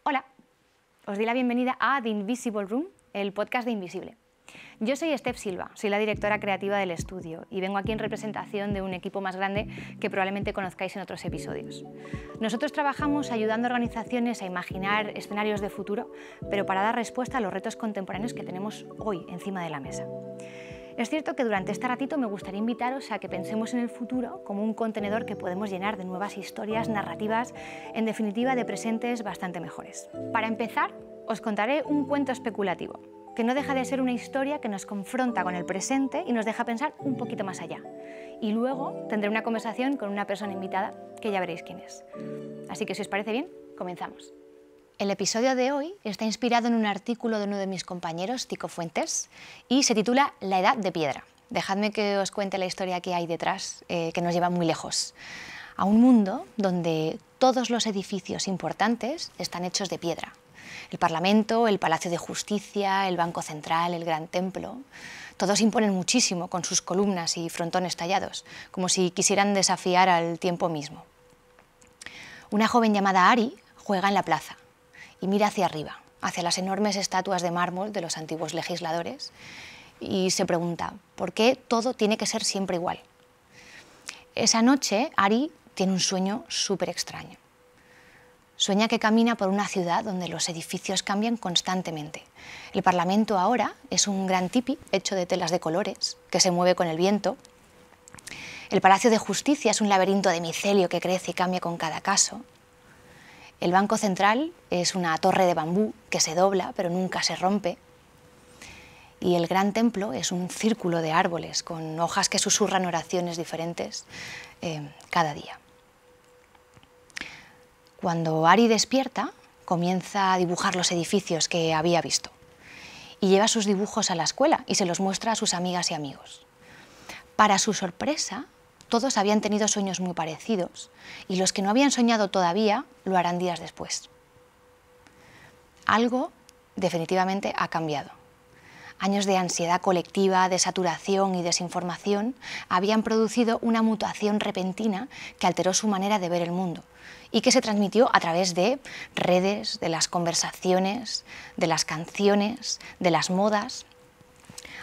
Hola, os doy la bienvenida a The Invisible Room, el podcast de Invisible. Yo soy Steph Silva, soy la directora creativa del estudio y vengo aquí en representación de un equipo más grande que probablemente conozcáis en otros episodios. Nosotros trabajamos ayudando a organizaciones a imaginar escenarios de futuro, pero para dar respuesta a los retos contemporáneos que tenemos hoy encima de la mesa. Es cierto que durante este ratito me gustaría invitaros a que pensemos en el futuro como un contenedor que podemos llenar de nuevas historias, narrativas, en definitiva de presentes bastante mejores. Para empezar, os contaré un cuento especulativo, que no deja de ser una historia que nos confronta con el presente y nos deja pensar un poquito más allá. Y luego tendré una conversación con una persona invitada, que ya veréis quién es. Así que si os parece bien, comenzamos. El episodio de hoy está inspirado en un artículo de uno de mis compañeros, Tico Fuentes, y se titula La Edad de Piedra. Dejadme que os cuente la historia que hay detrás, que nos lleva muy lejos, a un mundo donde todos los edificios importantes están hechos de piedra. El Parlamento, el Palacio de Justicia, el Banco Central, el Gran Templo, todos imponen muchísimo con sus columnas y frontones tallados, como si quisieran desafiar al tiempo mismo. Una joven llamada Ari juega en la plaza y mira hacia arriba, hacia las enormes estatuas de mármol de los antiguos legisladores, y se pregunta, ¿por qué todo tiene que ser siempre igual? Esa noche, Ari tiene un sueño súper extraño. Sueña que camina por una ciudad donde los edificios cambian constantemente. El Parlamento ahora es un gran tipi hecho de telas de colores que se mueve con el viento. El Palacio de Justicia es un laberinto de micelio que crece y cambia con cada caso. El Banco Central es una torre de bambú que se dobla pero nunca se rompe. Y el Gran Templo es un círculo de árboles con hojas que susurran oraciones diferentes cada día. Cuando Ari despierta, comienza a dibujar los edificios que había visto y lleva sus dibujos a la escuela y se los muestra a sus amigas y amigos. Para su sorpresa, todos habían tenido sueños muy parecidos y los que no habían soñado todavía lo harán días después. Algo definitivamente ha cambiado. Años de ansiedad colectiva, de saturación y desinformación habían producido una mutación repentina que alteró su manera de ver el mundo y que se transmitió a través de redes, de las conversaciones, de las canciones, de las modas,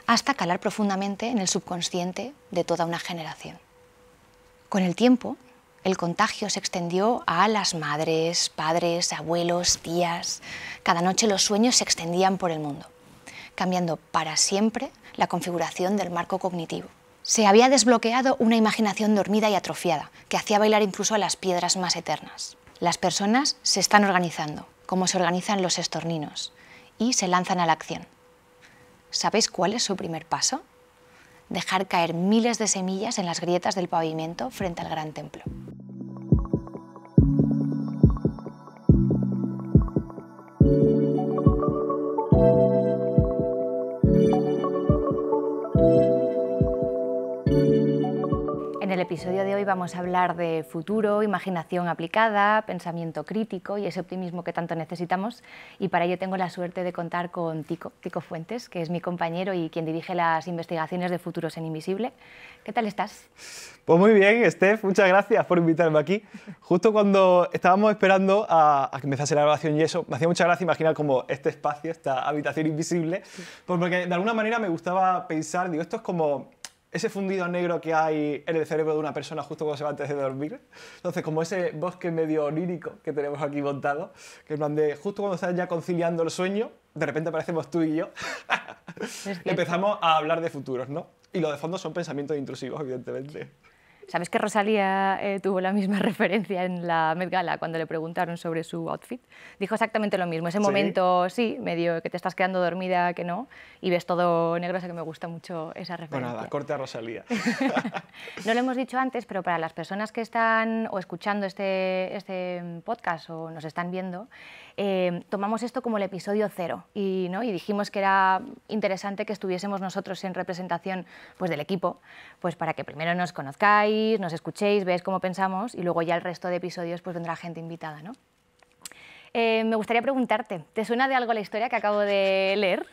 hasta calar profundamente en el subconsciente de toda una generación. Con el tiempo, el contagio se extendió a las madres, padres, abuelos, tías. Cada noche los sueños se extendían por el mundo, cambiando para siempre la configuración del marco cognitivo. Se había desbloqueado una imaginación dormida y atrofiada, que hacía bailar incluso a las piedras más eternas. Las personas se están organizando, como se organizan los estorninos, y se lanzan a la acción. ¿Sabéis cuál es su primer paso? Dejar caer miles de semillas en las grietas del pavimento frente al Gran Templo. En el episodio de hoy vamos a hablar de futuro, imaginación aplicada, pensamiento crítico y ese optimismo que tanto necesitamos, y para ello tengo la suerte de contar con Tico Fuentes, que es mi compañero y quien dirige las investigaciones de futuros en Invisible. ¿Qué tal estás? Pues muy bien, Steph, muchas gracias por invitarme aquí. Justo cuando estábamos esperando a que empezase la grabación y eso, me hacía mucha gracia imaginar como este espacio, esta habitación invisible, porque de alguna manera me gustaba pensar, digo, esto es como ese fundido negro que hay en el cerebro de una persona justo cuando se va antes de dormir. Entonces, como ese bosque medio onírico que tenemos aquí montado, que en plan de justo cuando estás ya conciliando el sueño, de repente aparecemos tú y yo, empezamos a hablar de futuros, ¿no? Y lo de fondo son pensamientos intrusivos, evidentemente. ¿Sabes que Rosalía tuvo la misma referencia en la Met Gala cuando le preguntaron sobre su outfit? Dijo exactamente lo mismo. Ese momento, sí, medio que te estás quedando dormida, que no, y ves todo negro, o sea que me gusta mucho esa referencia. Pues nada, corte a Rosalía. No lo hemos dicho antes, pero para las personas que están o escuchando este podcast o nos están viendo, tomamos esto como el episodio 0 y dijimos que era interesante que estuviésemos nosotros en representación pues, del equipo, pues para que primero nos conozcáis, nos escuchéis, veáis cómo pensamos y luego ya el resto de episodios pues vendrá gente invitada, ¿no? Me gustaría preguntarte, ¿te suena de algo la historia que acabo de leer?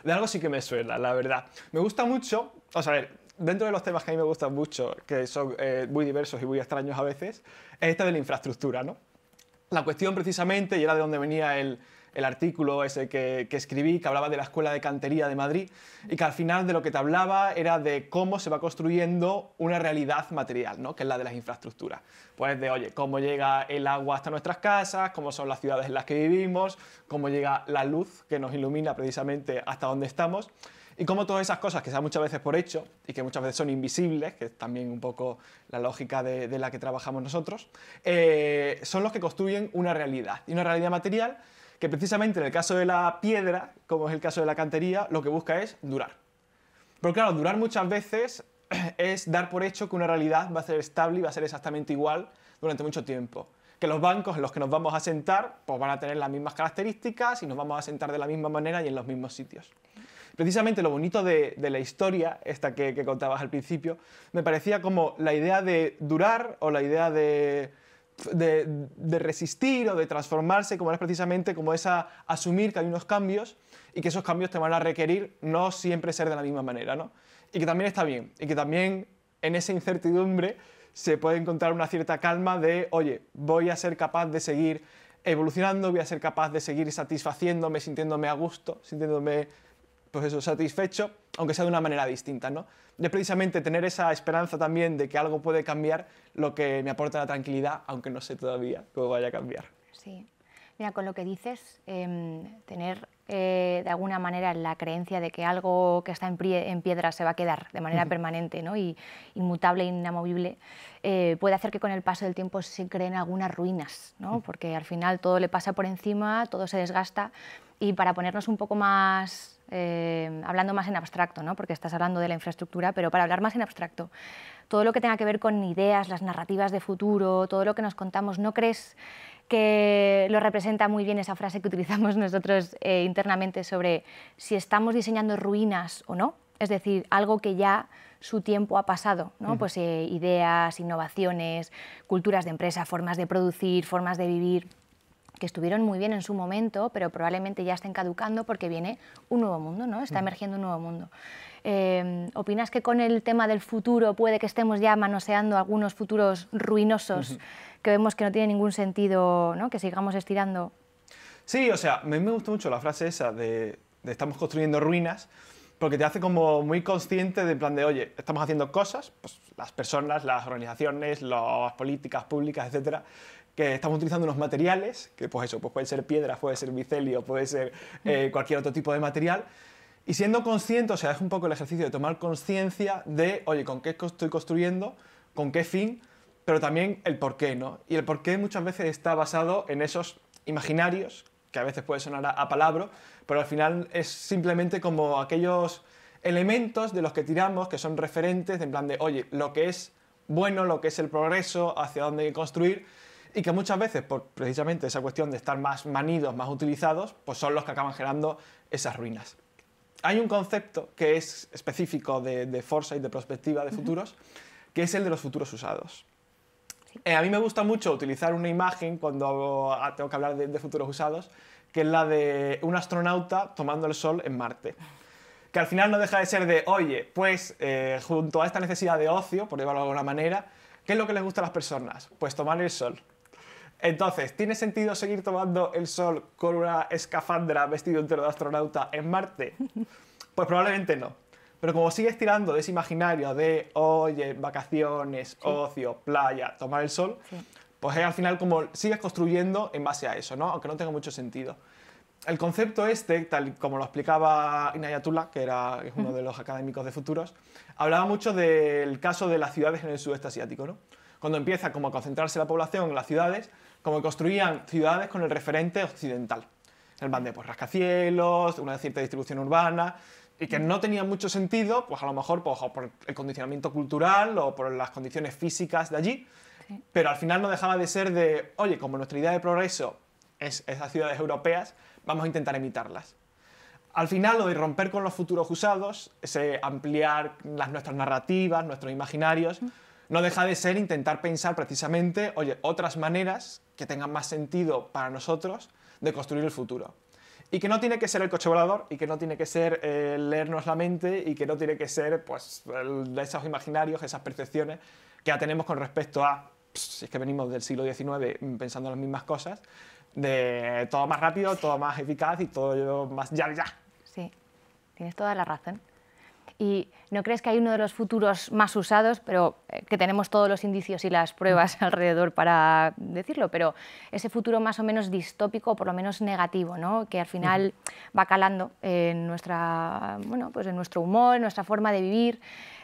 De algo sí que me suena, la verdad. Me gusta mucho, o sea, a ver, dentro de los temas que a mí me gustan mucho, que son muy diversos y muy extraños a veces, es este de la infraestructura, ¿no? La cuestión precisamente, y era de donde venía el artículo ese que escribí, que hablaba de la Escuela de Cantería de Madrid, y que al final de lo que te hablaba era de cómo se va construyendo una realidad material, ¿no? Que es la de las infraestructuras. Pues de, oye, cómo llega el agua hasta nuestras casas, cómo son las ciudades en las que vivimos, cómo llega la luz que nos ilumina precisamente hasta donde estamos, y cómo todas esas cosas que se dan muchas veces por hecho y que muchas veces son invisibles, que es también un poco la lógica de la que trabajamos nosotros, son los que construyen una realidad. Y una realidad material que precisamente en el caso de la piedra, como es el caso de la cantería, lo que busca es durar. Pero claro, durar muchas veces es dar por hecho que una realidad va a ser estable y va a ser exactamente igual durante mucho tiempo. Que los bancos en los que nos vamos a sentar pues van a tener las mismas características y nos vamos a sentar de la misma manera y en los mismos sitios. Precisamente lo bonito de la historia, esta que contabas al principio, me parecía como la idea de durar o la idea de resistir o de transformarse, como es precisamente como esa asumir que hay unos cambios y que esos cambios te van a requerir no siempre ser de la misma manera, ¿no? Y que también está bien, y que también en esa incertidumbre se puede encontrar una cierta calma de, oye, voy a ser capaz de seguir evolucionando, voy a ser capaz de seguir satisfaciéndome, sintiéndome a gusto, sintiéndome pues eso, satisfecho, aunque sea de una manera distinta, ¿no? Y es precisamente tener esa esperanza también de que algo puede cambiar lo que me aporta la tranquilidad, aunque no sé todavía cómo vaya a cambiar. Sí. Mira, con lo que dices, tener de alguna manera la creencia de que algo que está en piedra se va a quedar de manera permanente, ¿no? Y inmutable e inamovible, puede hacer que con el paso del tiempo se creen algunas ruinas, ¿no? Porque al final todo le pasa por encima, todo se desgasta, y para ponernos un poco más, hablando más en abstracto, ¿no? Porque estás hablando de la infraestructura, pero para hablar más en abstracto, todo lo que tenga que ver con ideas, las narrativas de futuro, todo lo que nos contamos, ¿no crees que lo representa muy bien esa frase que utilizamos nosotros internamente sobre si estamos diseñando ruinas o no? Es decir, algo que ya su tiempo ha pasado, ¿no? Pues ideas, innovaciones, culturas de empresa, formas de producir, formas de vivir, que estuvieron muy bien en su momento, pero probablemente ya estén caducando porque viene un nuevo mundo, ¿no? Está emergiendo un nuevo mundo. ¿Opinas que con el tema del futuro puede que estemos ya manoseando algunos futuros ruinosos que vemos que no tiene ningún sentido, ¿no? Que sigamos estirando? Sí, o sea, a mí me gusta mucho la frase esa de estamos construyendo ruinas, porque te hace como muy consciente de plan de, oye, estamos haciendo cosas, pues las personas, las organizaciones, las políticas públicas, etcétera, que estamos utilizando unos materiales, que pues eso, pues puede ser piedra, puede ser micelio, puede ser cualquier otro tipo de material, y siendo consciente, o sea, es un poco el ejercicio de tomar conciencia de, oye, ¿con qué estoy construyendo? ¿Con qué fin? Pero también el por qué, ¿no? Y el por qué muchas veces está basado en esos imaginarios, que a veces puede sonar a palabra, pero al final es simplemente como aquellos elementos de los que tiramos, que son referentes, de en plan de, oye, lo que es bueno, lo que es el progreso, hacia dónde hay que construir, y que muchas veces, por precisamente esa cuestión de estar más manidos, más utilizados, pues son los que acaban generando esas ruinas. Hay un concepto que es específico de foresight, de perspectiva de futuros, que es el de los futuros usados. A mí me gusta mucho utilizar una imagen cuando tengo que hablar de futuros usados, que es la de un astronauta tomando el sol en Marte. Que al final no deja de ser de, oye, pues junto a esta necesidad de ocio, por llamarlo de alguna manera, ¿qué es lo que les gusta a las personas? Pues tomar el sol. Entonces, ¿tiene sentido seguir tomando el sol con una escafandra vestido entero de astronauta en Marte? Pues probablemente no. Pero como sigues tirando de ese imaginario de, oye, vacaciones, ocio, playa, tomar el sol, pues al final como sigues construyendo en base a eso, ¿no? Aunque no tenga mucho sentido. El concepto este, tal como lo explicaba Inayatullah, que es uno de los académicos de futuros, hablaba mucho del caso de las ciudades en el sudeste asiático, ¿no? Cuando empieza como a concentrarse la población en las ciudades, como construían ciudades con el referente occidental. El plan de pues, rascacielos, una cierta distribución urbana, y que no tenía mucho sentido, pues a lo mejor pues, o por el condicionamiento cultural o por las condiciones físicas de allí, pero al final no dejaba de ser de, oye, como nuestra idea de progreso es esas ciudades europeas, vamos a intentar imitarlas. Al final, lo de romper con los futuros usados, ese ampliar nuestras narrativas, nuestros imaginarios, no deja de ser intentar pensar precisamente, oye, otras maneras que tengan más sentido para nosotros de construir el futuro. Y que no tiene que ser el coche volador, y que no tiene que ser leernos la mente, y que no tiene que ser pues, esos imaginarios, esas percepciones que ya tenemos con respecto a si es que venimos del siglo XIX pensando en las mismas cosas, de todo más rápido, todo más eficaz y todo más ya. Sí, tienes toda la razón. ¿Y no crees que hay uno de los futuros más usados, pero que tenemos todos los indicios y las pruebas alrededor para decirlo, pero ese futuro más o menos distópico, o por lo menos negativo, ¿no? Que al final va calando en, pues en nuestro humor, en nuestra forma de vivir?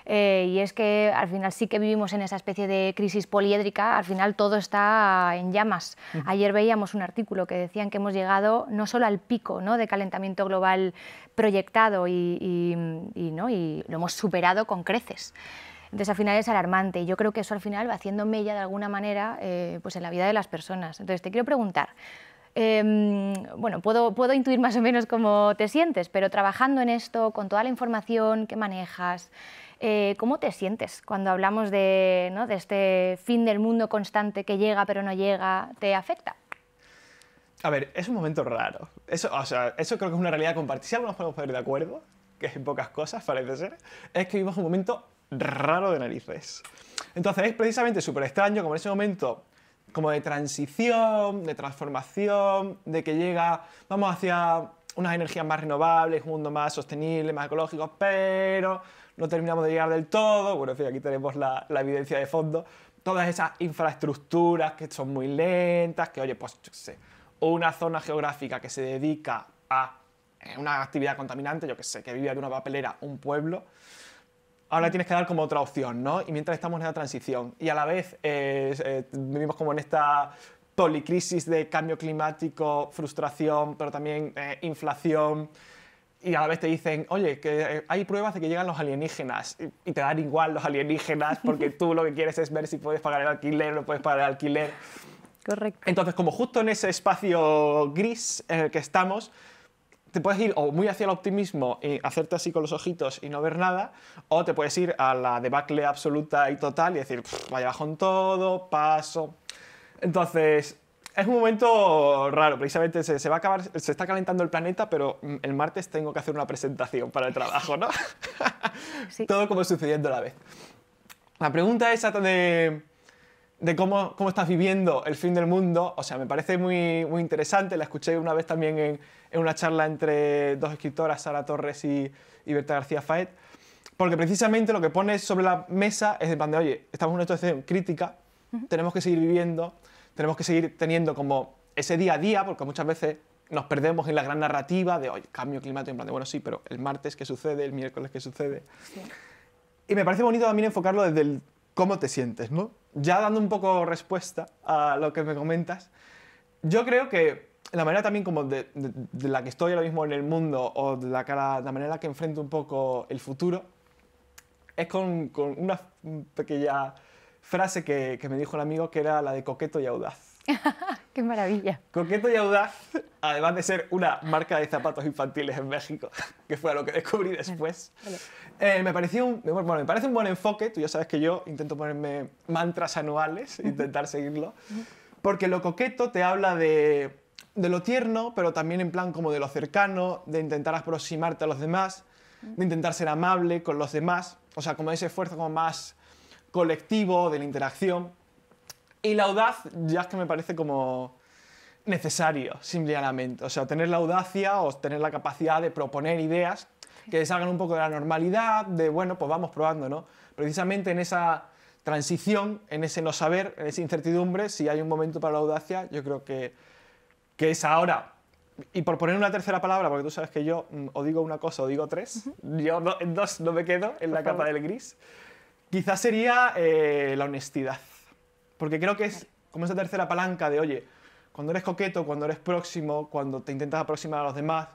Y es que al final sí que vivimos en esa especie de crisis poliédrica, al final todo está en llamas. Ayer veíamos un artículo que decían que hemos llegado no solo al pico, ¿no?, de calentamiento global proyectado y lo hemos superado con creces. Entonces, al final es alarmante y yo creo que eso al final va haciendo mella de alguna manera pues en la vida de las personas. Entonces, te quiero preguntar, bueno, puedo intuir más o menos cómo te sientes, pero trabajando en esto, con toda la información que manejas, ¿cómo te sientes cuando hablamos de este fin del mundo constante que llega pero no llega? ¿Te afecta? A ver, es un momento raro. Eso creo que es una realidad compartida. Si algo nos podemos poner de acuerdo, que es en pocas cosas, parece ser, es que vivimos un momento raro de narices. Entonces es precisamente súper extraño como en ese momento como de transición, de transformación, de que vamos hacia unas energías más renovables, un mundo más sostenible, más ecológico, pero no terminamos de llegar del todo. Bueno, en fin, aquí tenemos la evidencia de fondo. Todas esas infraestructuras que son muy lentas, que, oye, pues, yo qué sé, una zona geográfica que se dedica a una actividad contaminante, yo qué sé, que vive de una papelera un pueblo, ahora tienes que dar como otra opción, ¿no? Y mientras estamos en la transición y a la vez vivimos como en esta policrisis de cambio climático, frustración, pero también inflación, y a la vez te dicen, oye, que hay pruebas de que llegan los alienígenas, y te dan igual los alienígenas porque tú lo que quieres es ver si puedes pagar el alquiler o no puedes pagar el alquiler. Correcto. Entonces, como justo en ese espacio gris en el que estamos, te puedes ir o muy hacia el optimismo y hacerte así con los ojitos y no ver nada, o te puedes ir a la debacle absoluta y total y decir, vaya bajón todo, paso. Entonces, es un momento raro, precisamente se va a acabar, se está calentando el planeta, pero el martes tengo que hacer una presentación para el trabajo, ¿no? Sí. Todo como sucediendo a la vez. La pregunta esa de cómo estás viviendo el fin del mundo, o sea, me parece muy, muy interesante. La escuché una vez también en una charla entre dos escritoras, Sara Torres y Berta García Faet, porque precisamente lo que pones sobre la mesa es de plan de, oye, estamos en una situación crítica, tenemos que seguir viviendo, tenemos que seguir teniendo como ese día a día, porque muchas veces nos perdemos en la gran narrativa de, oye, cambio climático, en plan de, bueno, sí, pero el martes, ¿qué sucede? El miércoles, ¿qué sucede? Sí. Y me parece bonito también enfocarlo desde el cómo te sientes, ¿no? Ya dando un poco respuesta a lo que me comentas, yo creo que la manera también como de la que estoy ahora mismo en el mundo o de la manera en la que enfrento un poco el futuro es con una pequeña frase que me dijo un amigo que era la de coqueto y audaz. ¡Qué maravilla! Coqueto y audaz, además de ser una marca de zapatos infantiles en México, que fue lo que descubrí después, me parece un buen enfoque. Tú ya sabes que yo intento ponerme mantras anuales, intentar seguirlo, porque lo coqueto te habla de lo tierno, pero también en plan como de lo cercano, de intentar aproximarte a los demás, de intentar ser amable con los demás, o sea, como ese esfuerzo como más colectivo de la interacción. Y la audaz ya es que me parece como necesario, simplemente. O sea, tener la audacia o tener la capacidad de proponer ideas que salgan un poco de la normalidad, de, bueno, pues vamos probando, ¿no? Precisamente en esa transición, en ese no saber, en esa incertidumbre, si hay un momento para la audacia, yo creo que es ahora. Y por poner una tercera palabra, porque tú sabes que yo o digo una cosa o digo tres, yo en dos no me quedo en la capa del gris, quizás sería la honestidad. Porque creo que es como esa tercera palanca de, oye, cuando eres coqueto, cuando eres próximo, cuando te intentas aproximar a los demás,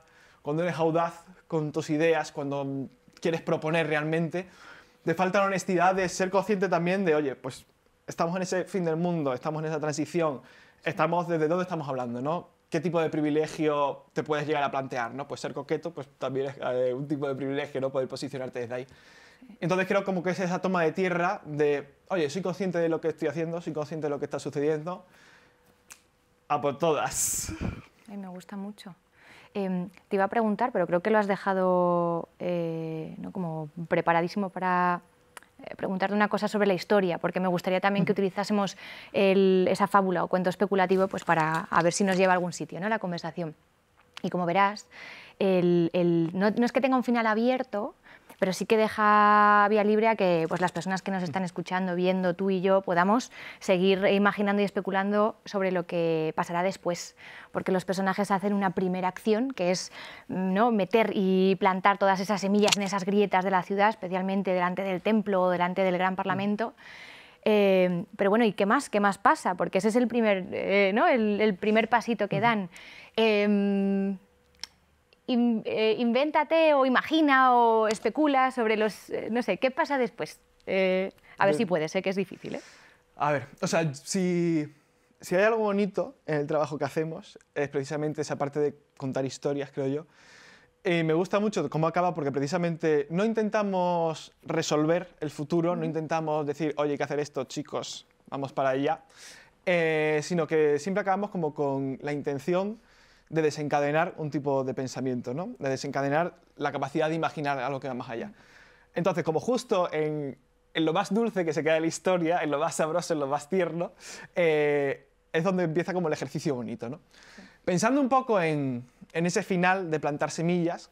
cuando eres audaz con tus ideas, cuando quieres proponer realmente, te falta la honestidad de ser consciente también de, oye, pues estamos en ese fin del mundo, estamos en esa transición, estamos desde dónde estamos hablando, ¿no? ¿Qué tipo de privilegio te puedes llegar a plantear, ¿no? Pues ser coqueto, pues también es un tipo de privilegio, ¿no? Poder posicionarte desde ahí. Entonces creo como que es esa toma de tierra de, oye, soy consciente de lo que estoy haciendo, soy consciente de lo que está sucediendo, a por todas. Ay, me gusta mucho. Te iba a preguntar, pero creo que lo has dejado ¿no? como preparadísimo para preguntarte una cosa sobre la historia, porque me gustaría también que utilizásemos esa fábula o cuento especulativo pues para a ver si nos lleva a algún sitio, ¿no?, la conversación. Y como verás, no es que tenga un final abierto, pero sí que deja vía libre a que pues, las personas que nos están escuchando, viendo, tú y yo, podamos seguir imaginando y especulando sobre lo que pasará después, porque los personajes hacen una primera acción, que es, ¿no?, meter y plantar todas esas semillas en esas grietas de la ciudad, especialmente delante del templo o delante del Gran Parlamento. Pero bueno, ¿y qué más? ¿Qué más pasa? Porque ese es el primer, ¿no?, el primer pasito que dan. Invéntate o imagina o especula sobre los... no sé, ¿qué pasa después? A ver si puedes, sé que es difícil, ¿eh? A ver, o sea, si hay algo bonito en el trabajo que hacemos, es precisamente esa parte de contar historias, creo yo. Me gusta mucho cómo acaba porque precisamente no intentamos resolver el futuro, no intentamos decir, oye, hay que hacer esto, chicos, vamos para allá, sino que siempre acabamos como con la intención de desencadenar un tipo de pensamiento, ¿no? De desencadenar la capacidad de imaginar algo que va más allá. Entonces, como justo en lo más dulce que se queda de la historia, en lo más sabroso, en lo más tierno, es donde empieza como el ejercicio bonito, ¿no? Sí. Pensando un poco en ese final de plantar semillas,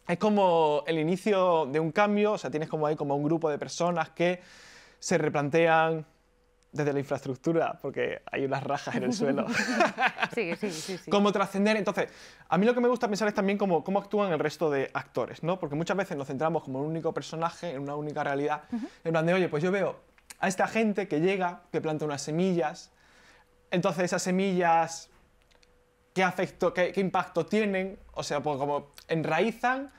es como el inicio de un cambio, o sea, tienes como ahí como un grupo de personas que se replantean desde la infraestructura, porque hay unas rajas en el suelo. Sí. Cómo trascender. Entonces, a mí lo que me gusta pensar es también cómo actúan el resto de actores, ¿no? Porque muchas veces nos centramos como en un único personaje, en una única realidad, en plan de, oye, pues yo veo a esta gente que llega, que planta unas semillas, entonces esas semillas, ¿qué impacto tienen? O sea, pues como enraizan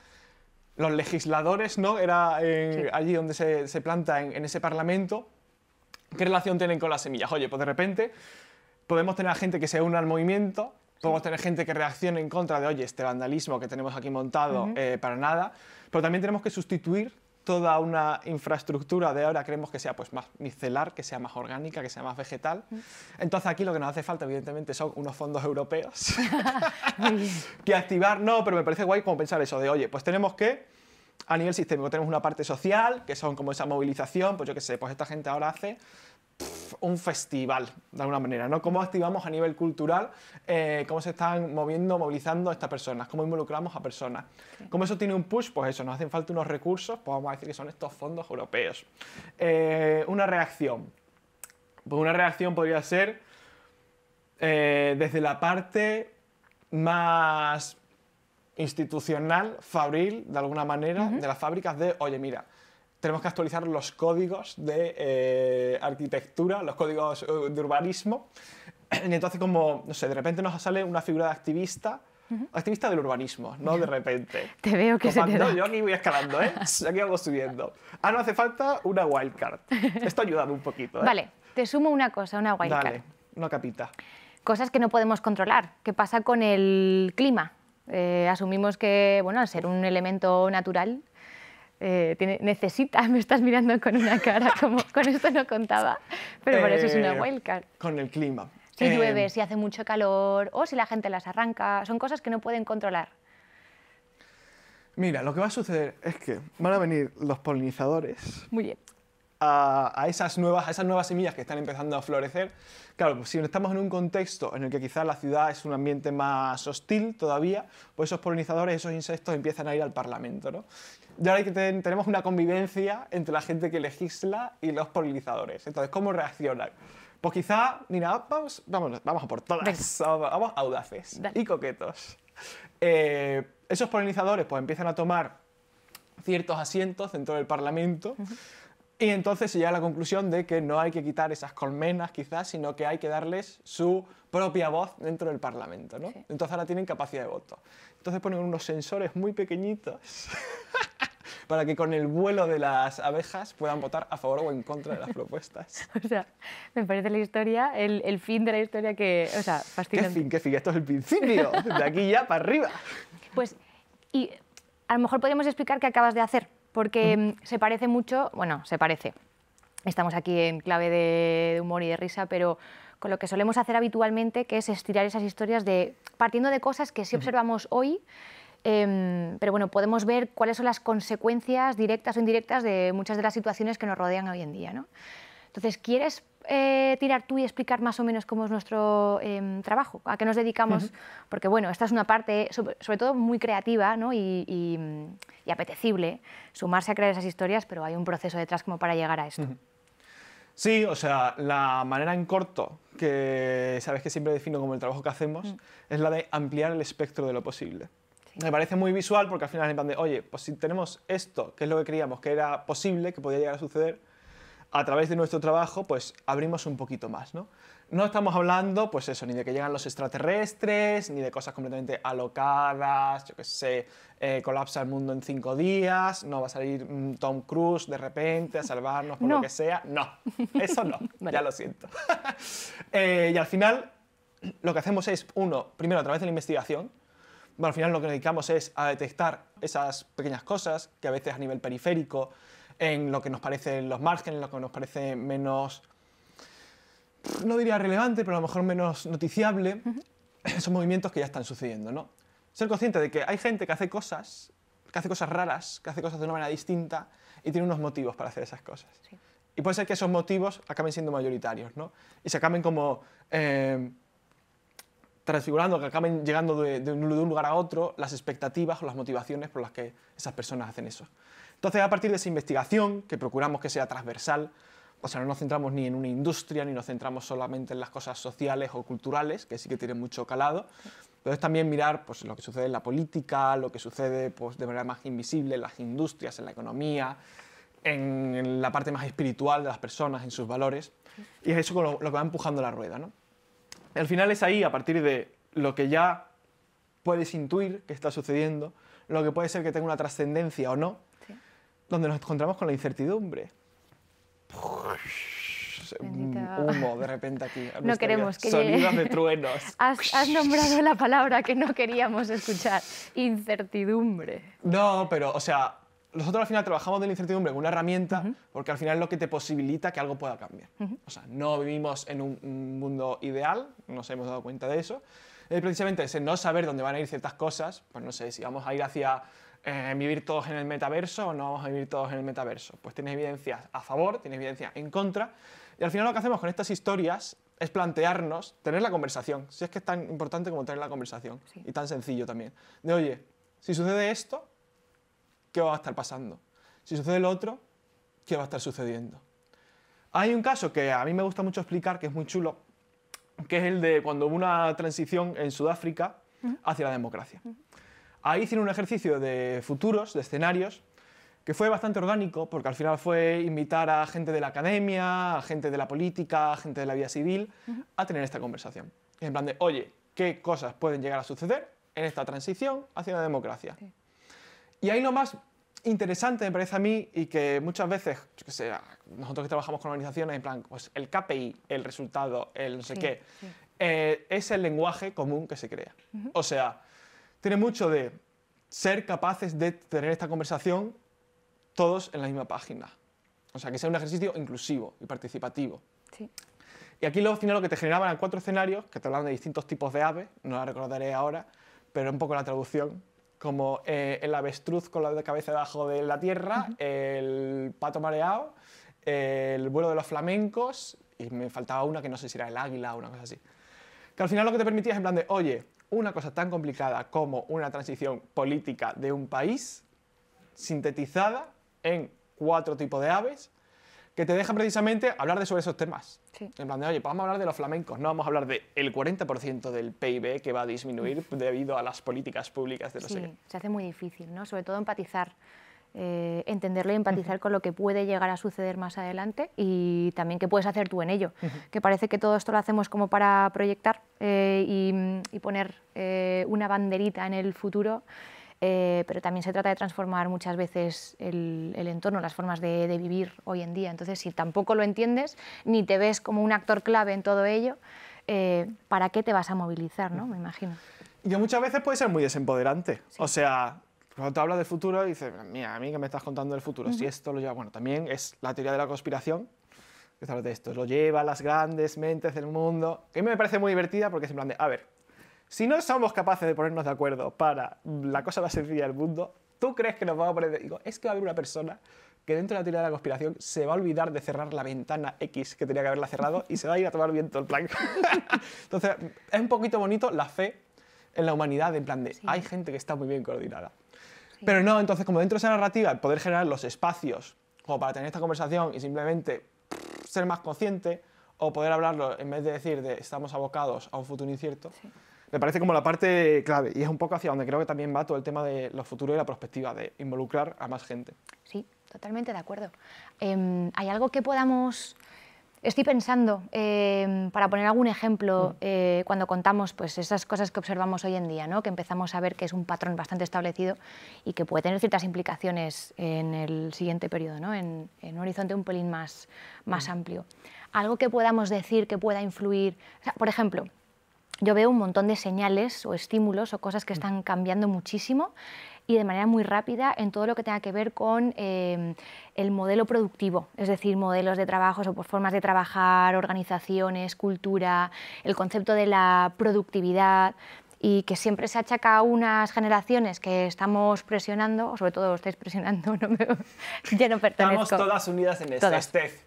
los legisladores, ¿no? Era allí donde se planta en ese parlamento. ¿Qué relación tienen con las semillas? Oye, pues de repente podemos tener a gente que se una al movimiento, podemos tener gente que reaccione en contra de, oye, este vandalismo que tenemos aquí montado, para nada, pero también tenemos que sustituir toda una infraestructura de ahora queremos que sea pues, más micelar, que sea más orgánica, que sea más vegetal. Entonces aquí lo que nos hace falta, evidentemente, son unos fondos europeos que activar. No, pero me parece guay como pensar eso de, oye, pues tenemos que, a nivel sistémico, tenemos una parte social, que son como esa movilización, pues yo qué sé, pues esta gente ahora hace un festival, de alguna manera, ¿no? ¿Cómo activamos a nivel cultural, cómo se están movilizando estas personas, cómo involucramos a personas? Sí. ¿Cómo eso tiene un push? Pues eso, nos hacen falta unos recursos, pues vamos a decir que son estos fondos europeos. Una reacción. Pues una reacción podría ser desde la parte más institucional, fabril, de alguna manera, de las fábricas de, oye, mira, tenemos que actualizar los códigos de arquitectura, los códigos de urbanismo. Y entonces, como, no sé, de repente nos sale una figura de activista, activista del urbanismo, ¿no? De repente. Te veo que se te da. No, yo aquí voy escalando, ¿eh? Aquí hago subiendo. No hace falta una wildcard. Esto ayuda un poquito, ¿eh? Vale, te sumo una cosa, una wildcard. Dale, una capita. Cosas que no podemos controlar. ¿Qué pasa con el clima? Asumimos que, bueno, al ser un elemento natural, necesita, me estás mirando con una cara como con esto no contaba, pero por eso es una wildcard. Con el clima. Si llueve, si hace mucho calor o si la gente las arranca, son cosas que no pueden controlar. Mira, lo que va a suceder es que van a venir los polinizadores. Muy bien. A esas nuevas semillas que están empezando a florecer. Claro, pues si estamos en un contexto en el que quizás la ciudad es un ambiente más hostil todavía, pues esos polinizadores, esos insectos empiezan a ir al Parlamento, ¿no? Y ahora tenemos una convivencia entre la gente que legisla y los polinizadores. Entonces, ¿cómo reaccionan? Pues quizá, mira, vamos a por todas, vamos audaces y coquetos. Esos polinizadores pues empiezan a tomar ciertos asientos dentro del Parlamento. Y entonces se llega a la conclusión de que no hay que quitar esas colmenas, quizás, sino que hay que darles su propia voz dentro del Parlamento, ¿no? Sí. Entonces ahora tienen capacidad de voto. Entonces ponen unos sensores muy pequeñitos para que con el vuelo de las abejas puedan votar a favor o en contra de las propuestas. O sea, me parece la historia, el fin de la historia que... O sea, fascinante. ¿Qué fin? Esto es el principio, de aquí ya para arriba. Pues, y a lo mejor podríamos explicar qué acabas de hacer. Porque se parece mucho, bueno, se parece, estamos aquí en clave de humor y de risa, pero con lo que solemos hacer habitualmente, que es estirar esas historias partiendo de cosas que sí observamos hoy Pero bueno, podemos ver cuáles son las consecuencias directas o indirectas de muchas de las situaciones que nos rodean hoy en día, ¿no? Entonces, ¿quieres tirar tú y explicar más o menos cómo es nuestro trabajo? ¿A qué nos dedicamos? Porque bueno, esta es una parte sobre todo muy creativa, ¿no? y apetecible, sumarse a crear esas historias, pero hay un proceso detrás como para llegar a esto. Sí, o sea, la manera en corto, que sabes que siempre defino como el trabajo que hacemos, es la de ampliar el espectro de lo posible. Sí. Me parece muy visual porque al final es en plan de, oye, pues si tenemos esto, que es lo que creíamos que era posible, que podía llegar a suceder, a través de nuestro trabajo, pues abrimos un poquito más, ¿no? No estamos hablando, pues eso, ni de que llegan los extraterrestres, ni de cosas completamente alocadas, yo qué sé, colapsa el mundo en 5 días, no va a salir Tom Cruise de repente a salvarnos por lo que sea. No, eso no, vale. Ya lo siento. Y al final, lo que hacemos es, primero a través de la investigación, bueno, al final lo que nos dedicamos es a detectar esas pequeñas cosas que a veces a nivel periférico, en lo que nos parecen los márgenes, en lo que nos parece menos, no diría relevante, pero a lo mejor menos noticiable, son movimientos que ya están sucediendo, ¿no? Ser consciente de que hay gente que hace cosas raras, que hace cosas de una manera distinta y tiene unos motivos para hacer esas cosas. Sí. Y puede ser que esos motivos acaben siendo mayoritarios, ¿no? Y se acaben como transfigurando, que acaben llegando de un lugar a otro las expectativas o las motivaciones por las que esas personas hacen eso. Entonces, a partir de esa investigación, que procuramos que sea transversal, o sea, no nos centramos ni en una industria, ni nos centramos solamente en las cosas sociales o culturales, que sí que tienen mucho calado, pero es también mirar pues, lo que sucede en la política, lo que sucede pues, de manera más invisible en las industrias, en la economía, en la parte más espiritual de las personas, en sus valores, y es eso lo que va empujando la rueda, ¿no? Al final es ahí, a partir de lo que ya puedes intuir que está sucediendo, lo que puede ser que tenga una trascendencia o no, donde nos encontramos con la incertidumbre. Humo de repente aquí. No queremos que sonidos de truenos. Has nombrado la palabra que no queríamos escuchar, incertidumbre. No, pero, o sea, nosotros al final trabajamos de la incertidumbre como una herramienta porque al final es lo que te posibilita que algo pueda cambiar. O sea, no vivimos en un mundo ideal, nos hemos dado cuenta de eso. Precisamente ese no saber dónde van a ir ciertas cosas, pues no sé, si vamos a ir hacia vivir todos en el metaverso o no vamos a vivir todos en el metaverso. Pues tienes evidencias a favor, tienes evidencias en contra, y al final lo que hacemos con estas historias es plantearnos, tener la conversación, si es que es tan importante como tener la conversación, y tan sencillo también, de oye, si sucede esto, ¿qué va a estar pasando? Si sucede lo otro, ¿qué va a estar sucediendo? Hay un caso que a mí me gusta mucho explicar, que es muy chulo, que es el de cuando hubo una transición en Sudáfrica hacia la democracia. Ahí hicieron un ejercicio de futuros, de escenarios, que fue bastante orgánico, porque al final fue invitar a gente de la academia, a gente de la política, a gente de la vida civil, a tener esta conversación. En plan de, oye, ¿qué cosas pueden llegar a suceder en esta transición hacia la democracia? Sí. Y ahí lo más interesante me parece a mí, y que muchas veces, yo qué sé, nosotros que trabajamos con organizaciones, en plan, pues el KPI, el resultado, el no sé qué, es el lenguaje común que se crea. O sea, tiene mucho de ser capaces de tener esta conversación todos en la misma página. O sea, que sea un ejercicio inclusivo y participativo. Sí. Y aquí al final lo que te generaban eran 4 escenarios que te hablaban de distintos tipos de aves, no la recordaré ahora, pero un poco la traducción, como el avestruz con la cabeza debajo de la tierra, el pato mareado, el vuelo de los flamencos, y me faltaba una que no sé si era el águila o una cosa así. Que al final lo que te permitía es en plan de, oye, una cosa tan complicada como una transición política de un país, sintetizada en 4 tipos de aves, que te dejan precisamente hablar sobre esos temas. Sí. En plan de, oye, pues vamos a hablar de los flamencos, no vamos a hablar del 40% del PIB que va a disminuir debido a las políticas públicas de no sé qué. Se hace muy difícil, ¿no? Sobre todo empatizar, entenderlo y empatizar con lo que puede llegar a suceder más adelante y también qué puedes hacer tú en ello. Que parece que todo esto lo hacemos como para proyectar y poner una banderita en el futuro, pero también se trata de transformar muchas veces el entorno, las formas de vivir hoy en día. Entonces, si tampoco lo entiendes, ni te ves como un actor clave en todo ello, ¿para qué te vas a movilizar, no? Me imagino. Y que muchas veces puede ser muy desempoderante. Sí. O sea, cuando te hablas de futuro, dices, mira, a mí que me estás contando del futuro, si esto lo lleva... Bueno, también es la teoría de la conspiración, que sabes de esto, lo lleva a las grandes mentes del mundo, que a mí me parece muy divertida porque es en plan de, a ver, si no somos capaces de ponernos de acuerdo para la cosa más sencilla del mundo, ¿tú crees que nos vamos a poner Digo, es que va a haber una persona que dentro de la teoría de la conspiración se va a olvidar de cerrar la ventana X que tenía que haberla cerrado y se va a ir a tomar viento el plan. Entonces, es un poquito bonito la fe en la humanidad, en plan de, hay gente que está muy bien coordinada. Sí. Pero no, entonces, como dentro de esa narrativa, poder generar los espacios como para tener esta conversación y simplemente ser más consciente o poder hablarlo en vez de decir de estamos abocados a un futuro incierto, me parece como la parte clave y es un poco hacia donde creo que también va todo el tema de lo futuro y la perspectiva, de involucrar a más gente. Sí, totalmente de acuerdo. ¿Hay algo que podamos...? Estoy pensando, para poner algún ejemplo, cuando contamos pues, esas cosas que observamos hoy en día, ¿no? Que empezamos a ver que es un patrón bastante establecido y que puede tener ciertas implicaciones en el siguiente periodo, ¿no? en un horizonte un pelín más amplio. Algo que podamos decir que pueda influir... O sea, por ejemplo, yo veo un montón de señales o estímulos o cosas que están cambiando muchísimo y de manera muy rápida en todo lo que tenga que ver con el modelo productivo, es decir, modelos de trabajo o formas de trabajar, organizaciones, cultura, el concepto de la productividad, y que siempre se achaca a unas generaciones que estamos presionando, o sobre todo estáis presionando, yo no pertenezco. Estamos todas unidas en esto, Steph.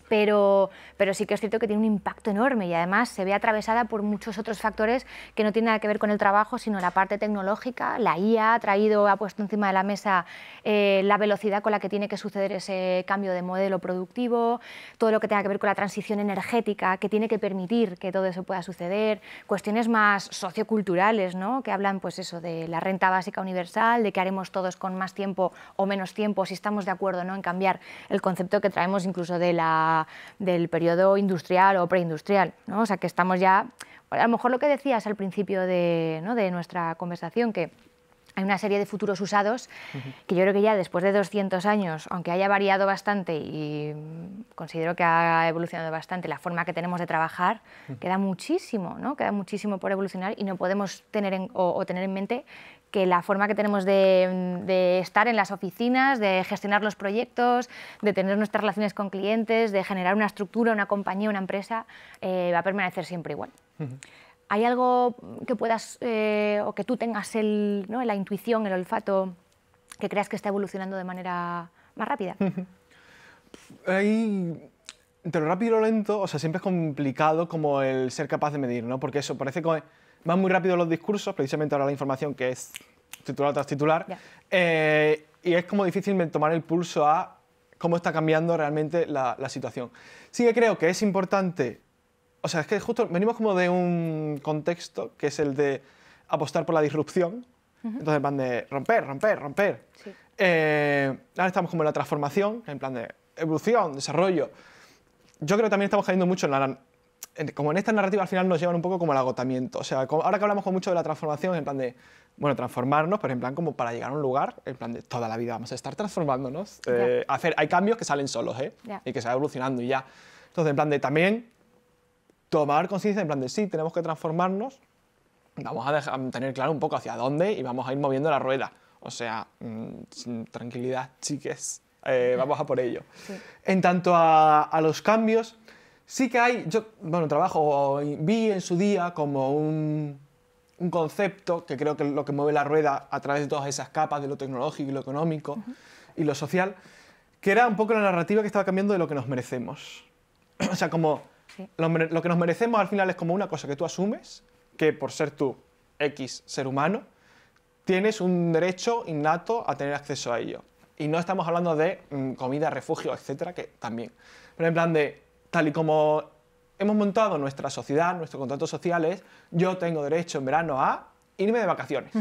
Pero sí que es cierto que tiene un impacto enorme y además se ve atravesada por muchos otros factores que no tienen nada que ver con el trabajo, sino la parte tecnológica. La IA ha puesto encima de la mesa la velocidad con la que tiene que suceder ese cambio de modelo productivo, todo lo que tenga que ver con la transición energética, que tiene que permitir que todo eso pueda suceder, cuestiones más socioculturales, ¿no? Que hablan pues eso, de la renta básica universal, de qué haremos todos con más tiempo o menos tiempo, si estamos de acuerdo, ¿no? En cambiar el concepto que traemos incluso del periodo industrial o preindustrial, ¿no? O sea, que estamos ya... A lo mejor lo que decías al principio de nuestra conversación, que hay una serie de futuros usados que yo creo que ya después de 200 años, aunque haya variado bastante y considero que ha evolucionado bastante la forma que tenemos de trabajar, queda muchísimo, ¿no? Queda muchísimo por evolucionar y no podemos tener en mente que la forma que tenemos de estar en las oficinas, de gestionar los proyectos, de tener nuestras relaciones con clientes, de generar una estructura, una compañía, una empresa, va a permanecer siempre igual. ¿Hay algo que puedas o que tú tengas la intuición, el olfato, que creas que está evolucionando de manera más rápida? Entre lo rápido y lo lento, o sea, siempre es complicado como el ser capaz de medir, ¿no? Porque eso, parece que van muy rápido los discursos, precisamente ahora la información que es titular tras titular, y es como difícil tomar el pulso a cómo está cambiando realmente la situación. Sí que creo que es importante, o sea, es que justo venimos como de un contexto que es el de apostar por la disrupción, entonces van de romper. Sí. Ahora estamos como en la transformación, en plan de evolución, desarrollo. Yo creo que también estamos cayendo mucho como en esta narrativa al final nos llevan un poco como al agotamiento. O sea, ahora que hablamos mucho de la transformación, en plan de, bueno, transformarnos, pero en plan como para llegar a un lugar, en plan de toda la vida vamos a estar transformándonos. Hay cambios que salen solos, y que se va evolucionando y ya. Entonces, en plan de también tomar conciencia, en plan de sí, tenemos que transformarnos, vamos a tener claro un poco hacia dónde y vamos a ir moviendo la rueda. O sea, tranquilidad, chiques, vamos a por ello. Sí. En tanto a los cambios, sí que hay, vi en su día como un concepto que creo que es lo que mueve la rueda a través de todas esas capas de lo tecnológico y lo económico y lo social, que era un poco la narrativa que estaba cambiando de lo que nos merecemos. O sea, como lo que nos merecemos al final es como una cosa que tú asumes, que por ser tú X ser humano, tienes un derecho innato a tener acceso a ello. Y no estamos hablando de comida, refugio, etcétera, que también. Pero en plan de, tal y como hemos montado nuestra sociedad, nuestros contratos sociales, yo tengo derecho en verano a irme de vacaciones.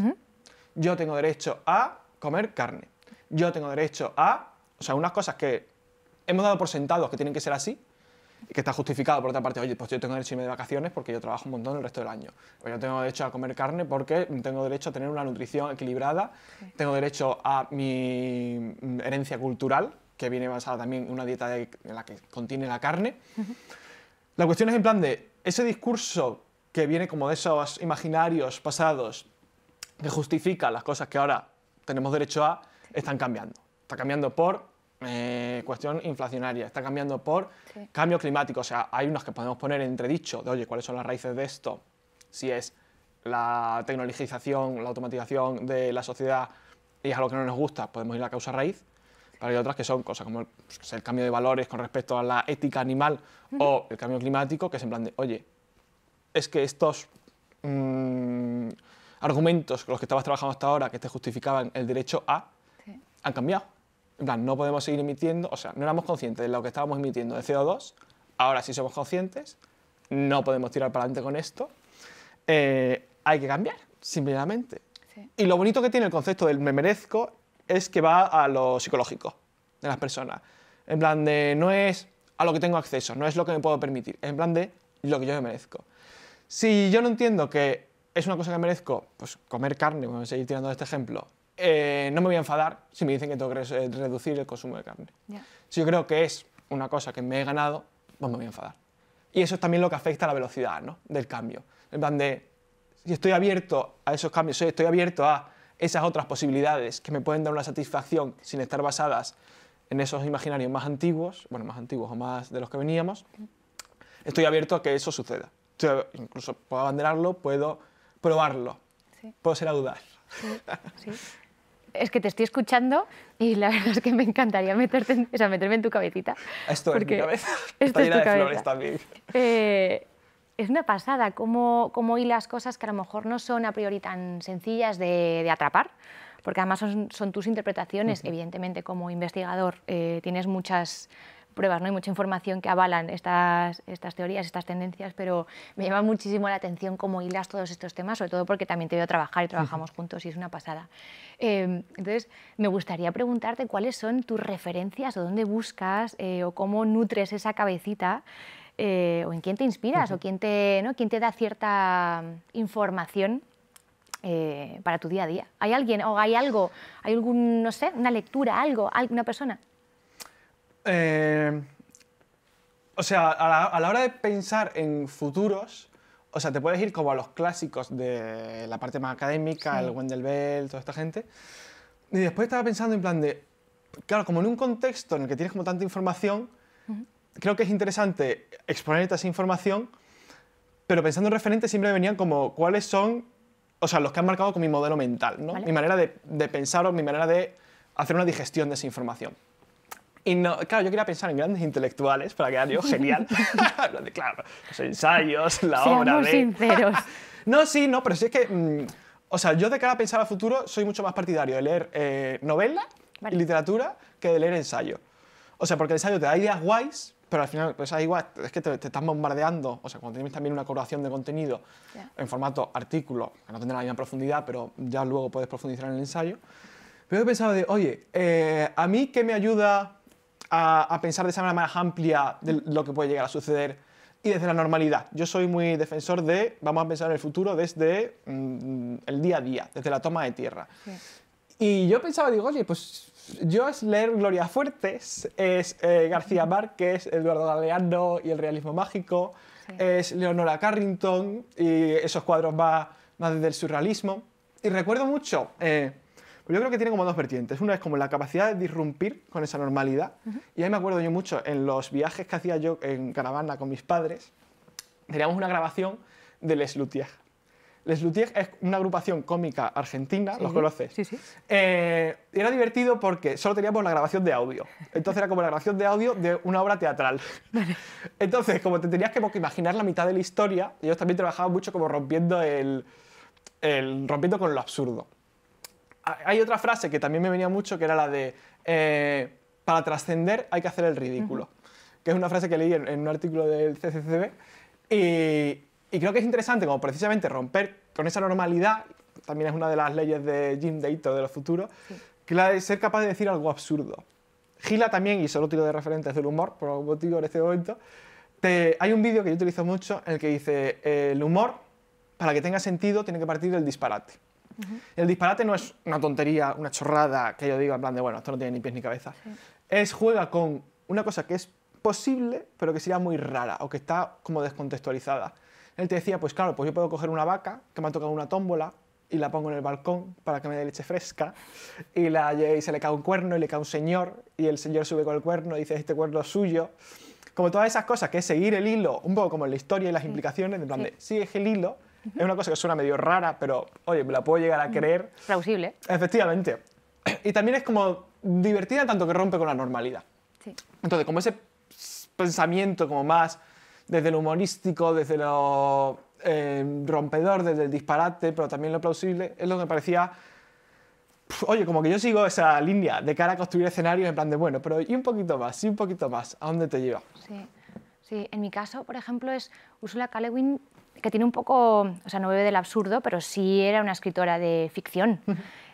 Yo tengo derecho a comer carne. Yo tengo derecho a... O sea, unas cosas que hemos dado por sentados que tienen que ser así, y que está justificado por otra parte. Oye, pues yo tengo derecho a irme de vacaciones porque yo trabajo un montón el resto del año. O yo tengo derecho a comer carne porque tengo derecho a tener una nutrición equilibrada. Tengo derecho a mi herencia cultural, que viene basada también en una dieta en la que contiene la carne. La cuestión es en plan de ese discurso que viene como de esos imaginarios pasados que justifica las cosas que ahora tenemos derecho a, están cambiando. Está cambiando por cuestión inflacionaria, está cambiando por cambio climático. O sea, hay unos que podemos poner en entredicho de, oye, ¿cuáles son las raíces de esto? Si es la tecnologización, la automatización de la sociedad y es algo que no nos gusta, podemos ir a la causa raíz. Pero hay otras que son cosas como el cambio de valores con respecto a la ética animal o el cambio climático, que es en plan de, oye, es que estos argumentos con los que estabas trabajando hasta ahora, que te justificaban el derecho a, han cambiado. En plan, no podemos seguir emitiendo, o sea, no éramos conscientes de lo que estábamos emitiendo de CO2, ahora sí somos conscientes, no podemos tirar para adelante con esto, hay que cambiar, simplemente. Sí. Y lo bonito que tiene el concepto del me merezco es que va a lo psicológico de las personas. En plan de, no es a lo que tengo acceso, no es lo que me puedo permitir, es en plan de lo que yo me merezco. Si yo no entiendo que es una cosa que merezco, pues comer carne, vamos a seguir tirando de este ejemplo, no me voy a enfadar si me dicen que tengo que reducir el consumo de carne. Yeah. Si yo creo que es una cosa que me he ganado, pues me voy a enfadar. Y eso es también lo que afecta a la velocidad, ¿no?, del cambio. En plan de, si estoy abierto a esos cambios, si estoy abierto a esas otras posibilidades que me pueden dar una satisfacción sin estar basadas en esos imaginarios más antiguos, bueno, más antiguos o más de los que veníamos, estoy abierto a que eso suceda. Incluso puedo abanderarlo, puedo probarlo, sí. Puedo ser audaz. Sí, sí. Es que te estoy escuchando y la verdad es que me encantaría meterme en tu cabecita. Esto es mi cabeza. Está llena de flores también. Es una pasada cómo hilas cosas que a lo mejor no son a priori tan sencillas de atrapar, porque además son tus interpretaciones. Evidentemente, como investigador, tienes muchas pruebas, ¿no?, y mucha información que avalan estas teorías, estas tendencias, pero me llama muchísimo la atención cómo hilas todos estos temas, sobre todo porque también te veo trabajar y trabajamos juntos y es una pasada. Entonces, me gustaría preguntarte cuáles son tus referencias o dónde buscas o cómo nutres esa cabecita o en quién te inspiras o quién te da cierta información para tu día a día. ¿Hay alguien o hay algo, hay algún, no sé, una lectura, algo, alguna persona? O sea, a la hora de pensar en futuros, o sea, te puedes ir como a los clásicos de la parte más académica, sí. El Wendell Bell, toda esta gente. Y después estaba pensando en plan de, claro, como en un contexto en el que tienes como tanta información, creo que es interesante exponerte esa información, pero pensando en referentes siempre me venían como cuáles son, o sea, los que han marcado con mi modelo mental, ¿no? ¿Vale? Mi manera de pensar o mi manera de hacer una digestión de esa información. Y no, claro, yo quería pensar en grandes intelectuales para quedar yo genial. Claro, los ensayos, la obra de... Seamos sinceros. No, sí, no, pero sí es que... o sea, yo de cara a pensar a futuro soy mucho más partidario de leer novela y literatura que de leer ensayo. O sea, porque el ensayo te da ideas guays, pero al final pues igual es que te estás bombardeando. O sea, cuando tienes también una curación de contenido en formato artículo, que no tendrá la misma profundidad, pero ya luego puedes profundizar en el ensayo. Pero he pensado de, oye, ¿a mí qué me ayuda a pensar de esa manera más amplia de lo que puede llegar a suceder y desde la normalidad? Yo soy muy defensor de, vamos a pensar en el futuro desde el día a día, desde la toma de tierra. Sí. Y yo pensaba, digo, oye, pues yo es leer Gloria Fuertes, es García Márquez, Eduardo Galeano y el realismo mágico, sí. Es Leonora Carrington y esos cuadros más desde el surrealismo. Y recuerdo mucho... yo creo que tiene como dos vertientes. Una es como la capacidad de disrumpir con esa normalidad. Y ahí me acuerdo yo mucho, en los viajes que hacía yo en caravana con mis padres, teníamos una grabación de Les Luthiers. Les Luthiers es una agrupación cómica argentina, sí, ¿los conoces? Sí, sí. Era divertido porque solo teníamos la grabación de audio. Entonces era como la grabación de audio de una obra teatral. Vale. Entonces, como te tenías que imaginar la mitad de la historia, ellos también trabajaban mucho como rompiendo rompiendo con lo absurdo. Hay otra frase que también me venía mucho, que era la de para trascender hay que hacer el ridículo, que es una frase que leí en un artículo del CCCB y creo que es interesante como precisamente romper con esa normalidad, también es una de las leyes de Jim Dator de los futuros, sí. Que la de ser capaz de decir algo absurdo. Gila también, y solo tiro de referentes del humor, por algún motivo en este momento, hay un vídeo que yo utilizo mucho en el que dice el humor, para que tenga sentido, tiene que partir del disparate. El disparate no es una tontería, una chorrada que yo diga en plan de, bueno, esto no tiene ni pies ni cabeza. Sí. Juega con una cosa que es posible, pero que sería muy rara o que está como descontextualizada. Él te decía, pues claro, pues yo puedo coger una vaca que me ha tocado una tómbola y la pongo en el balcón para que me dé leche fresca y se le cae un cuerno y le cae un señor y el señor sube con el cuerno y dice, este cuerno es suyo. Como todas esas cosas, que es seguir el hilo, un poco como en la historia y las implicaciones, en plan de, sigues el hilo Es una cosa que suena medio rara, pero oye, me la puedo llegar a creer. Plausible. Efectivamente. Y también es como divertida tanto que rompe con la normalidad. Sí. Entonces, como ese pensamiento como más desde lo humorístico, desde lo rompedor, desde el disparate, pero también lo plausible, es lo que me parecía... Oye, como que yo sigo esa línea de cara a construir escenarios en plan de, bueno, pero y un poquito más, y un poquito más, ¿a dónde te lleva? Sí, sí. En mi caso, por ejemplo, es Ursula K. Le Guin, que tiene un poco, o sea, no bebe del absurdo, pero sí era una escritora de ficción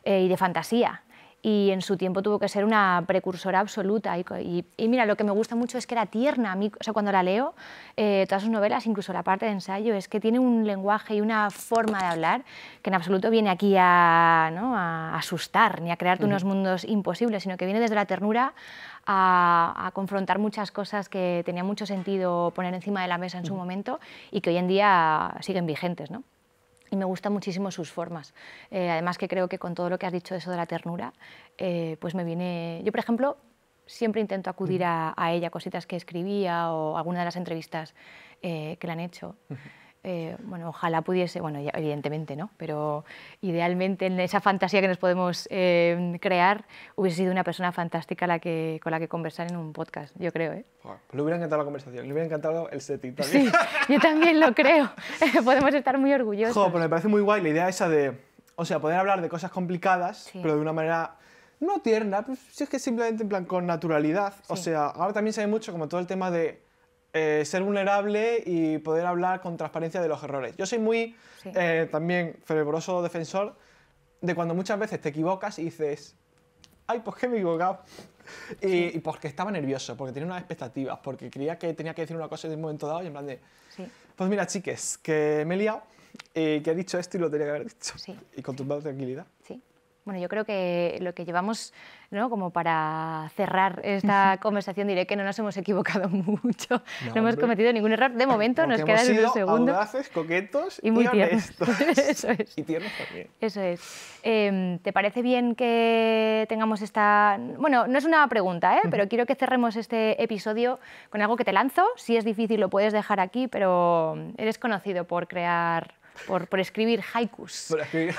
y de fantasía. Y en su tiempo tuvo que ser una precursora absoluta. Y mira, lo que me gusta mucho es que era tierna. A mí, o sea, cuando la leo, todas sus novelas, incluso la parte de ensayo, es que tiene un lenguaje y una forma de hablar que en absoluto viene aquí a, ¿no?, a asustar ni a crearte unos mundos imposibles, sino que viene desde la ternura a confrontar muchas cosas que tenía mucho sentido poner encima de la mesa en su momento y que hoy en día siguen vigentes, ¿no? Y me gustan muchísimo sus formas. Además que creo que con todo lo que has dicho de eso de la ternura, pues me viene... Yo, por ejemplo, siempre intento acudir a ella, cositas que escribía o alguna de las entrevistas que le han hecho. Bueno, ojalá pudiese, bueno, ya, evidentemente, ¿no? Pero idealmente en esa fantasía que nos podemos crear hubiese sido una persona fantástica con la que conversar en un podcast, yo creo, ¿eh? Pues le hubiera encantado la conversación, le hubiera encantado el setting también. Sí, yo también lo creo. Podemos estar muy orgullosos. Jo, pero me parece muy guay la idea esa de, o sea, poder hablar de cosas complicadas, Sí. pero de una manera no tierna, pues, si es que simplemente en plan con naturalidad. O Sí. sea, ahora también se ve mucho como todo el tema de ser vulnerable y poder hablar con transparencia de los errores. Yo soy muy Sí. también fervoroso defensor de cuando muchas veces te equivocas y dices, ay, pues que me he equivocado. Y porque estaba nervioso, porque tenía unas expectativas, porque creía que tenía que decir una cosa en un momento dado y en plan de, Sí. pues mira, chiques, que me he liado y que he dicho esto y lo tenía que haber dicho. Sí. Y con tu tranquilidad. Sí. Bueno, yo creo que lo que llevamos, ¿no?, como para cerrar esta conversación, diré que no nos hemos equivocado mucho. No, hemos hombre. cometido ningún error. De momento Porque nos quedan hemos unos sido segundos. audaces, coquetos Y muy tiernos. honestos. Eso es. Y tiernos también. Eso es. ¿Te parece bien que tengamos esta...? Bueno, no es una pregunta, pero quiero que cerremos este episodio con algo que te lanzo. Si es difícil lo puedes dejar aquí, pero eres conocido por crear... Por escribir haikus Por escribir.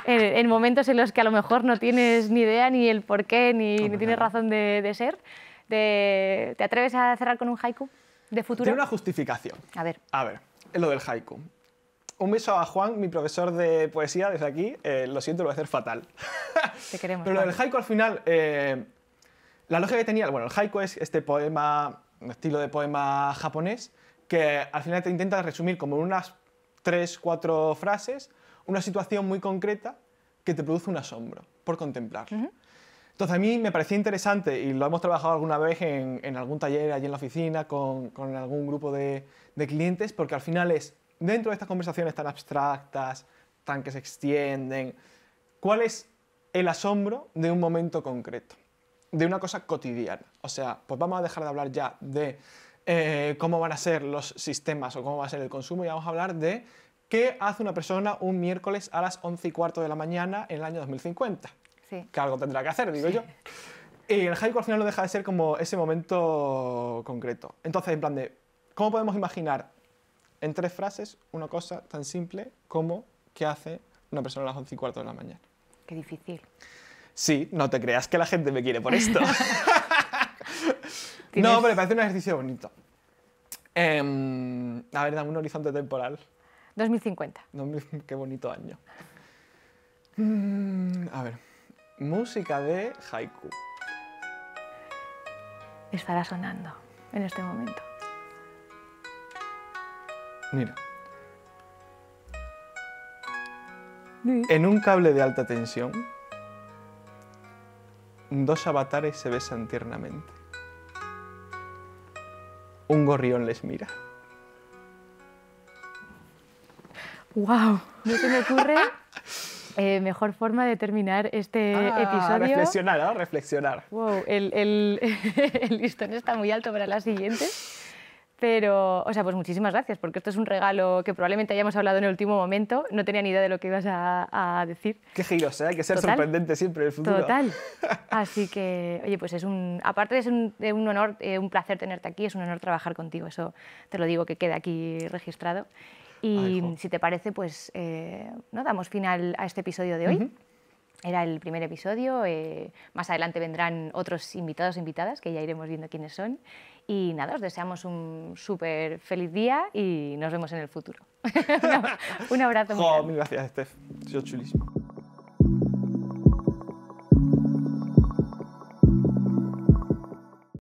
en momentos en los que a lo mejor no tienes ni idea ni el por qué ni Hombre, tienes claro. razón de ser. ¿Te atreves a cerrar con un haiku de futuro? Tiene una justificación. A ver, A ver, es lo del haiku. Un beso a Juan, mi profesor de poesía, desde aquí. Lo siento, lo voy a hacer fatal. te queremos. Pero lo del Juan. haiku al final, la lógica que tenía, bueno, el haiku es este poema, un estilo de poema japonés, que al final te intenta resumir como en unas 3, 4 frases una situación muy concreta que te produce un asombro por contemplar. Entonces a mí me parecía interesante, y lo hemos trabajado alguna vez en algún taller allí en la oficina con algún grupo de clientes, porque al final es, dentro de estas conversaciones tan abstractas, tan que se extienden, ¿cuál es el asombro de un momento concreto? De una cosa cotidiana. O sea, pues vamos a dejar de hablar ya de cómo van a ser los sistemas o cómo va a ser el consumo y vamos a hablar de qué hace una persona un miércoles a las 11:15 de la mañana en el año 2050. Sí. Que algo tendrá que hacer, digo yo. Y el haiku al final no deja de ser como ese momento concreto. Entonces, en plan de, ¿cómo podemos imaginar en 3 frases una cosa tan simple como qué hace una persona a las 11:15 de la mañana? Qué difícil. Sí, no te creas que la gente me quiere por esto. ¿Tienes- No, pero me parece un ejercicio bonito. A ver, dame un horizonte temporal. 2050. No, qué bonito año. A ver, música de haiku. Estará sonando en este momento. Mira. En un cable de alta tensión, 2 avatares se besan tiernamente. Un gorrión les mira. ¡Wow! No se me ocurre mejor forma de terminar este episodio. Reflexionar, ¿no? Reflexionar. Wow, el listón está muy alto para las siguientes. Pero, o sea, pues muchísimas gracias, porque esto es un regalo que probablemente hayamos hablado en el último momento. No tenía ni idea de lo que ibas a decir. Qué giros, ¿eh? Hay que ser Total. sorprendente siempre en el futuro. Total. Así que, oye, pues aparte de ser un honor, un placer tenerte aquí, es un honor trabajar contigo. Eso te lo digo, que quede aquí registrado. Y Ay, si te parece, pues ¿no? Damos final a este episodio de hoy. Era el primer episodio, más adelante vendrán otros invitados e invitadas que ya iremos viendo quiénes son. Y nada, os deseamos un súper feliz día y nos vemos en el futuro. Un abrazo muy grande. Mil gracias, Steph. Ha sido chulísimo.